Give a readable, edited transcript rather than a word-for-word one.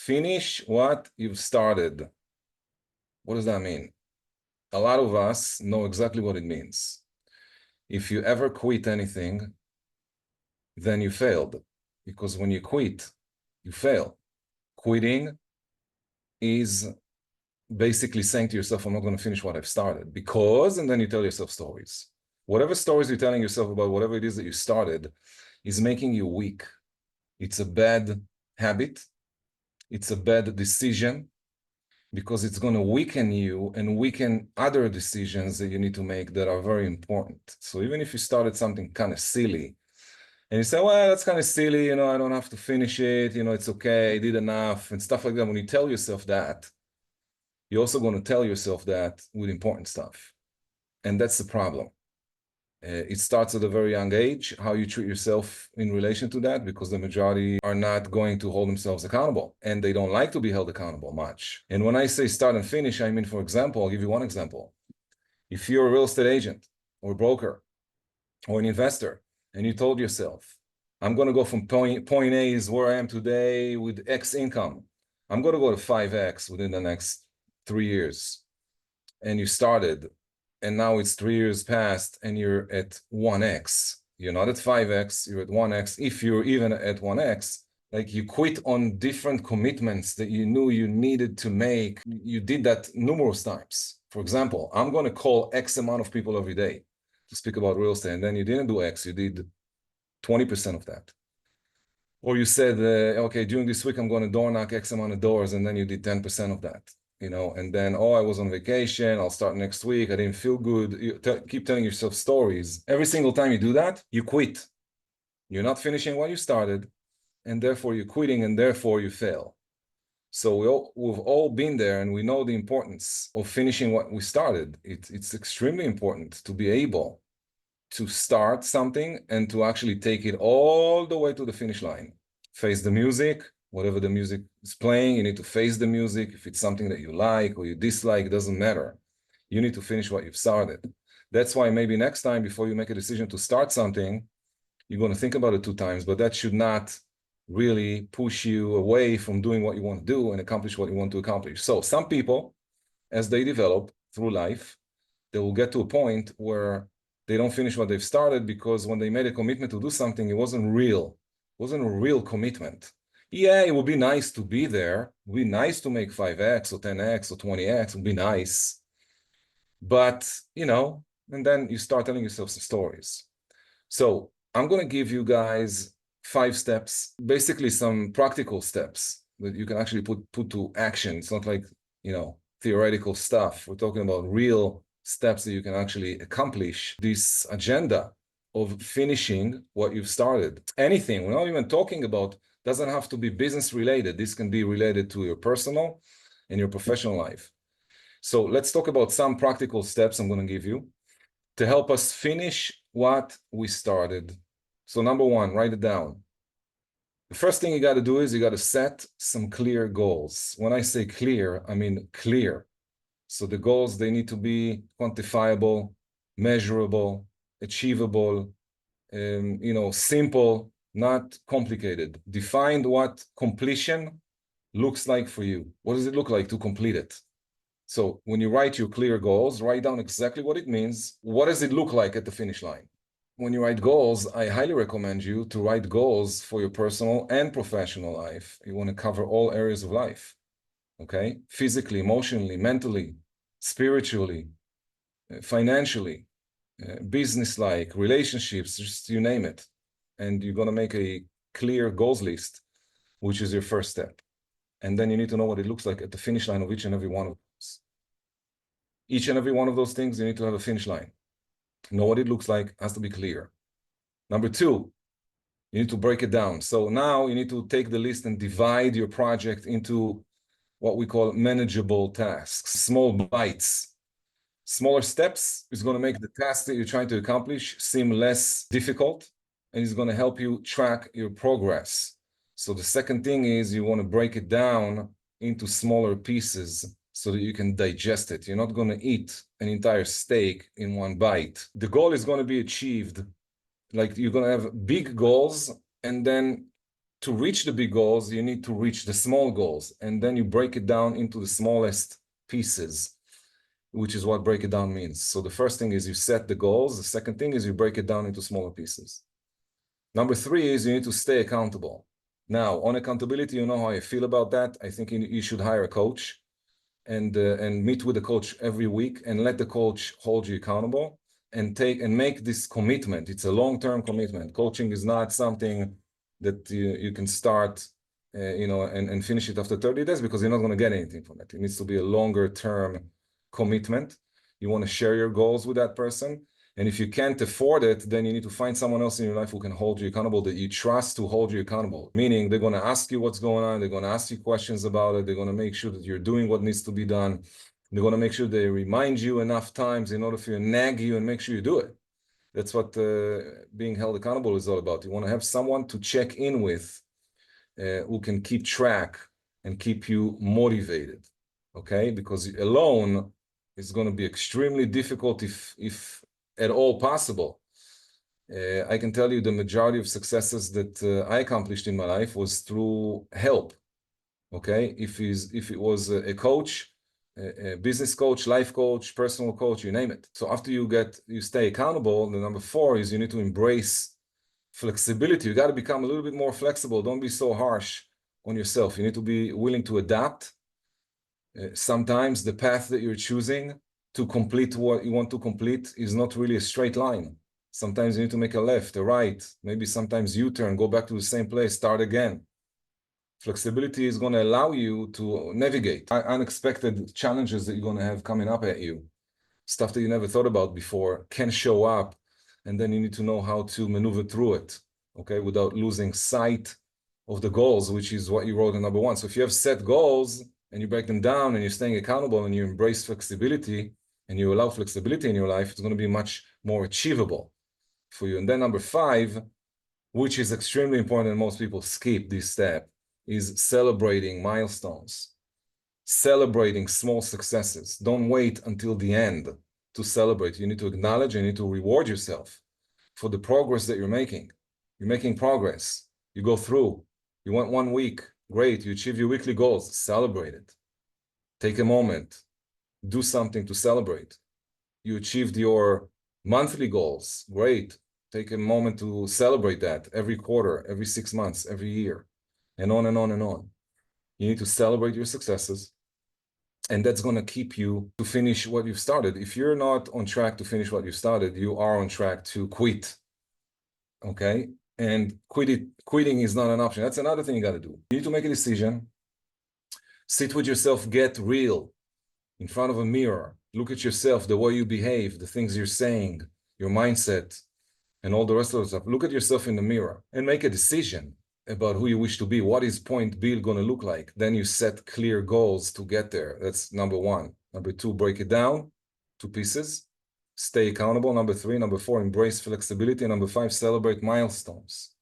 finish what you've started. What does that mean? A lot of us know exactly what it means. If you ever quit anything, then you failed. Because when you quit, you fail. Quitting is basically saying to yourself, I'm not going to finish what I've started. Because, and then you tell yourself stories. Whatever stories you're telling yourself about whatever it is that you started is making you weak. It's a bad habit. It's a bad decision because it's going to weaken you and weaken other decisions that you need to make that are very important. So even if you started something kind of silly and you say, well, that's kind of silly, I don't have to finish it, it's okay, I did enough and stuff like that. When you tell yourself that, you're also going to tell yourself that with important stuff. And that's the problem. It starts at a very young age, how you treat yourself in relation to that, because the majority are not going to hold themselves accountable and they don't like to be held accountable much. And when I say start and finish, I mean, for example, I'll give you one example. If you're a real estate agent or broker or an investor and you told yourself, I'm going to go from point A is where I am today with X income. I'm going to go to 5X within the next 3 years. And you started, and now it's 3 years past and you're at 1X. You're not at 5X, you're at 1X. If you're even at 1X, like you quit on different commitments that you knew you needed to make. You did that numerous times. For example, I'm going to call X amount of people every day to speak about real estate. And then you didn't do X, you did 20% of that. Or you said, okay, during this week, I'm going to door knock X amount of doors. And then you did 10% of that. And then, I was on vacation, I'll start next week, I didn't feel good. You keep telling yourself stories. Every single time you do that, you quit. You're not finishing what you started, and therefore you're quitting, and therefore you fail. So we've all been there, and we know the importance of finishing what we started. It's extremely important to be able to start something and to actually take it all the way to the finish line. Face the music. Whatever the music is playing, you need to face the music. If it's something that you like or you dislike, it doesn't matter. You need to finish what you've started. That's why maybe next time, before you make a decision to start something, you're going to think about it 2 times, but that should not really push you away from doing what you want to do and accomplish what you want to accomplish. So some people, as they develop through life, they will get to a point where they don't finish what they've started because when they made a commitment to do something, it wasn't real. It wasn't a real commitment. Yeah, it would be nice to be there. It would be nice to make 5X or 10X or 20X. It would be nice. But, and then you start telling yourself some stories. So I'm going to give you guys 5 steps, basically some practical steps that you can actually put to action. It's not like, theoretical stuff. We're talking about real steps that you can actually accomplish this agenda of finishing what you've started. Anything, we're not even talking about, doesn't have to be business related. This can be related to your personal and your professional life. So let's talk about some practical steps I'm going to give you to help us finish what we started. So number 1, write it down. The first thing you got to do is you got to set some clear goals. When I say clear, I mean clear. So the goals, they need to be quantifiable, measurable, achievable, simple, not complicated. Define what completion looks like for you. What does it look like to complete it? So when you write your clear goals, write down exactly what it means. What does it look like at the finish line? When you write goals, I highly recommend you to write goals for your personal and professional life. You want to cover all areas of life, okay? Physically, emotionally, mentally, spiritually, financially, business-like, relationships, just you name it. And you're going to make a clear goals list, which is your first step. And then you need to know what it looks like at the finish line of each and every one of those. Each and every one of those things, you need to have a finish line. Know what it looks like, has to be clear. Number 2, you need to break it down. So now you need to take the list and divide your project into what we call manageable tasks, small bites. Smaller steps is going to make the task that you're trying to accomplish seem less difficult, and it's going to help you track your progress. So the second thing is you want to break it down into smaller pieces so that you can digest it. You're not going to eat an entire steak in one bite. The goal is going to be achieved. Like you're going to have big goals, and then to reach the big goals, you need to reach the small goals, and then you break it down into the smallest pieces, which is what break it down means. So the first thing is you set the goals. The second thing is you break it down into smaller pieces. Number three is you need to stay accountable. Now, on accountability, you know how I feel about that. I think you should hire a coach and meet with the coach every week and let the coach hold you accountable and make this commitment. It's a long-term commitment. Coaching is not something that you can start, and finish it after 30 days, because you're not going to get anything from it. It needs to be a longer-term commitment. You want to share your goals with that person. And if you can't afford it, then you need to find someone else in your life who can hold you accountable, that you trust to hold you accountable. Meaning they're going to ask you what's going on. They're going to ask you questions about it. They're going to make sure that you're doing what needs to be done. They're going to make sure they remind you enough times in order for you to nag you and make sure you do it. That's what being held accountable is all about. You want to have someone to check in with who can keep track and keep you motivated, okay? Because alone is going to be extremely difficult, if at all possible. I can tell you the majority of successes that I accomplished in my life was through help, okay? If it was a coach, a business coach, life coach, personal coach, you name it. So after you stay accountable, the number four is you need to embrace flexibility. You got to become a little bit more flexible. Don't be so harsh on yourself. You need to be willing to adapt. Sometimes the path that you're choosing to complete what you want to complete is not really a straight line. Sometimes you need to make a left, a right, maybe sometimes U-turn, go back to the same place, start again. Flexibility is going to allow you to navigate unexpected challenges that you're going to have coming up at you. Stuff that you never thought about before can show up, and then you need to know how to maneuver through it, okay, without losing sight of the goals, which is what you wrote in number one. So if you have set goals and you break them down and you're staying accountable and you embrace flexibility and you allow flexibility in your life, it's going to be much more achievable for you. And then number five, which is extremely important and most people skip this step, is celebrating milestones, celebrating small successes. Don't wait until the end to celebrate. You need to acknowledge, you need to reward yourself for the progress that you're making. You're making progress. You go through. You went 1 week. Great. You achieve your weekly goals. Celebrate it. Take a moment. Do something to celebrate. You achieved your monthly goals. Great. Take a moment to celebrate that every quarter, every 6 months, every year, and on and on and on. You need to celebrate your successes, and that's going to keep you to finish what you've started. If you're not on track to finish what you started, you are on track to quit, okay? And quitting is not an option. That's another thing you got to do. You need to make a decision. Sit with yourself, get real in front of a mirror. Look at yourself, the way you behave, the things you're saying, your mindset, and all the rest of the stuff. Look at yourself in the mirror and make a decision about who you wish to be. What is point B going to look like? Then you set clear goals to get there. That's number one. Number two, break it down to pieces. Stay accountable. Number three. Number four, embrace flexibility. Number five, celebrate milestones.